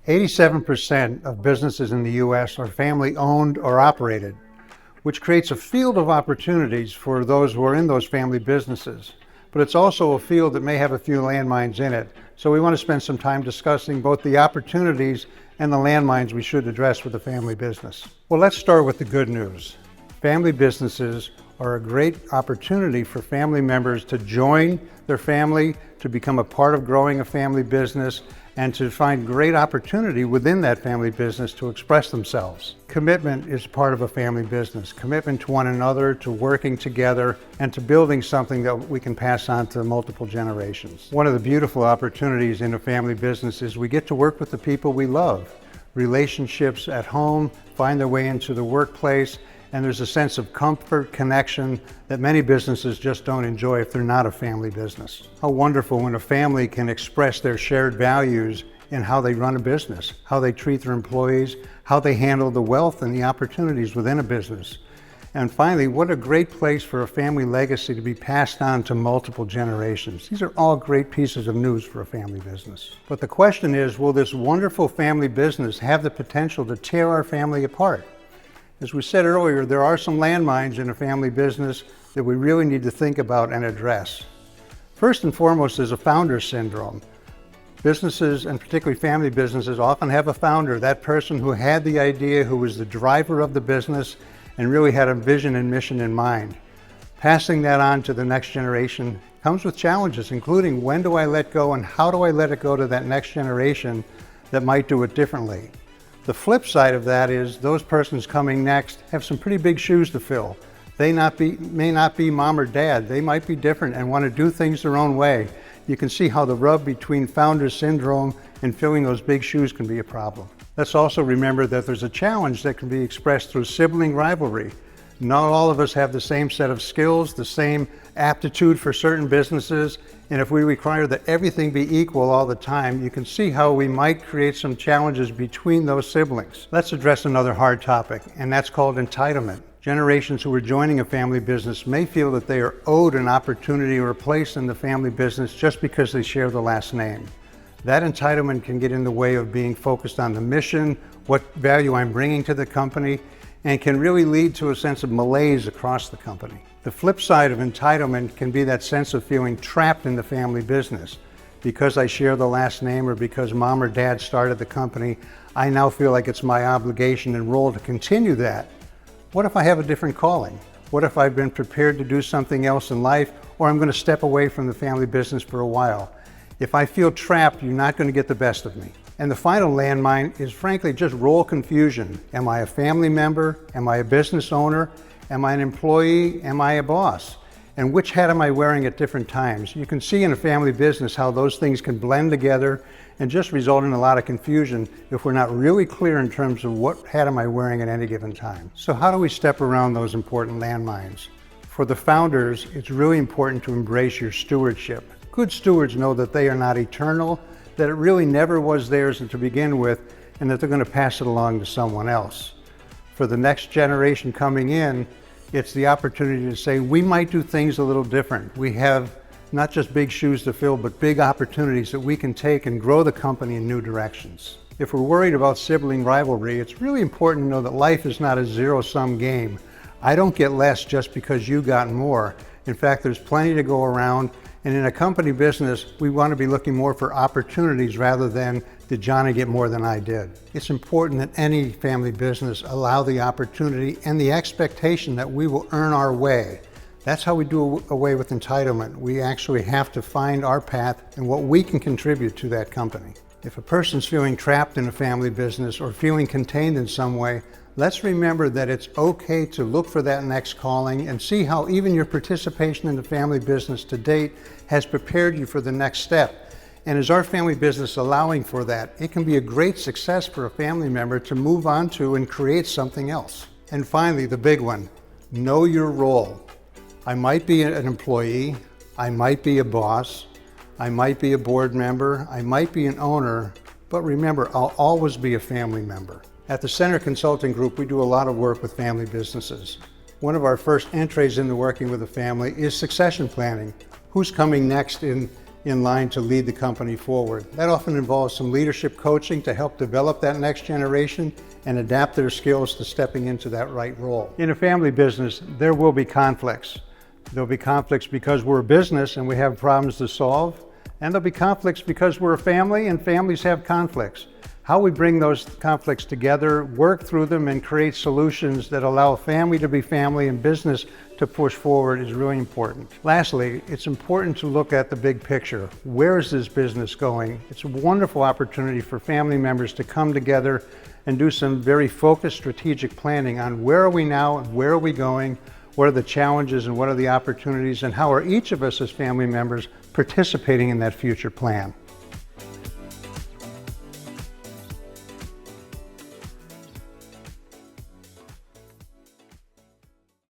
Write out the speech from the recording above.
87% of businesses in the U.S. are family-owned or operated, which creates a field of opportunities for those who are in those family businesses. But it's also a field that may have a few landmines in it. So we want to spend some time discussing both the opportunities and the landmines we should address with a family business. Well, let's start with the good news. Family businesses are a great opportunity for family members to join their family, to become a part of growing a family business, and to find great opportunity within that family business to express themselves. Commitment is part of a family business. Commitment to one another, to working together, and to building something that we can pass on to multiple generations. One of the beautiful opportunities in a family business is we get to work with the people we love. Relationships at home find their way into the workplace, and there's a sense of comfort, connection that many businesses just don't enjoy if they're not a family business. How wonderful when a family can express their shared values in how they run a business, how they treat their employees, how they handle the wealth and the opportunities within a business. And finally, what a great place for a family legacy to be passed on to multiple generations. These are all great pieces of news for a family business. But the question is, will this wonderful family business have the potential to tear our family apart? As we said earlier, there are some landmines in a family business that we really need to think about and address. First and foremost is a founder syndrome. Businesses, and particularly family businesses, often have a founder, that person who had the idea, who was the driver of the business, and really had a vision and mission in mind. Passing that on to the next generation comes with challenges, including when do I let go and how do I let it go to that next generation that might do it differently. The flip side of that is those persons coming next have some pretty big shoes to fill. They may not be mom or dad. They might be different and want to do things their own way. You can see how the rub between founder syndrome and filling those big shoes can be a problem. Let's also remember that there's a challenge that can be expressed through sibling rivalry. Not all of us have the same set of skills, the same aptitude for certain businesses, and if we require that everything be equal all the time, you can see how we might create some challenges between those siblings. Let's address another hard topic, and that's called entitlement. Generations who are joining a family business may feel that they are owed an opportunity or a place in the family business just because they share the last name. That entitlement can get in the way of being focused on the mission, what value I'm bringing to the company, and can really lead to a sense of malaise across the company. The flip side of entitlement can be that sense of feeling trapped in the family business. Because I share the last name or because mom or dad started the company, I now feel like it's my obligation and role to continue that. What if I have a different calling? What if I've been prepared to do something else in life, or I'm going to step away from the family business for a while? If I feel trapped, you're not going to get the best of me. And the final landmine is frankly just role confusion. Am I a family member? Am I a business owner? Am I an employee? Am I a boss? And which hat am I wearing at different times? You can see in a family business how those things can blend together and just result in a lot of confusion if we're not really clear in terms of what hat am I wearing at any given time. So how do we step around those important landmines? For the founders, it's really important to embrace your stewardship. Good stewards know that they are not eternal, that it really never was theirs to begin with, and that they're going to pass it along to someone else. For the next generation coming in, it's the opportunity to say, we might do things a little different. We have not just big shoes to fill, but big opportunities that we can take and grow the company in new directions. If we're worried about sibling rivalry, it's really important to know that life is not a zero-sum game. I don't get less just because you got more. In fact, there's plenty to go around. And in a company business, we want to be looking more for opportunities rather than, did Johnny get more than I did? It's important that any family business allow the opportunity and the expectation that we will earn our way. That's how we do away with entitlement. We actually have to find our path and what we can contribute to that company. If a person's feeling trapped in a family business or feeling contained in some way, let's remember that it's okay to look for that next calling and see how even your participation in the family business to date has prepared you for the next step. And is our family business allowing for that? It can be a great success for a family member to move on to and create something else. And finally, the big one, know your role. I might be an employee, I might be a boss, I might be a board member, I might be an owner, but remember, I'll always be a family member. At the Center Consulting Group, we do a lot of work with family businesses. One of our first entrees into working with a family is succession planning. Who's coming next in in line to lead the company forward. That often involves some leadership coaching to help develop that next generation and adapt their skills to stepping into that right role. In a family business, there will be conflicts. There'll be conflicts because we're a business and we have problems to solve, and there'll be conflicts because we're a family and families have conflicts. How we bring those conflicts together, work through them, and create solutions that allow family to be family and business to push forward is really important. Lastly, it's important to look at the big picture. Where is this business going? It's a wonderful opportunity for family members to come together and do some very focused strategic planning on where are we now and where are we going, what are the challenges and what are the opportunities, and how are each of us as family members participating in that future plan.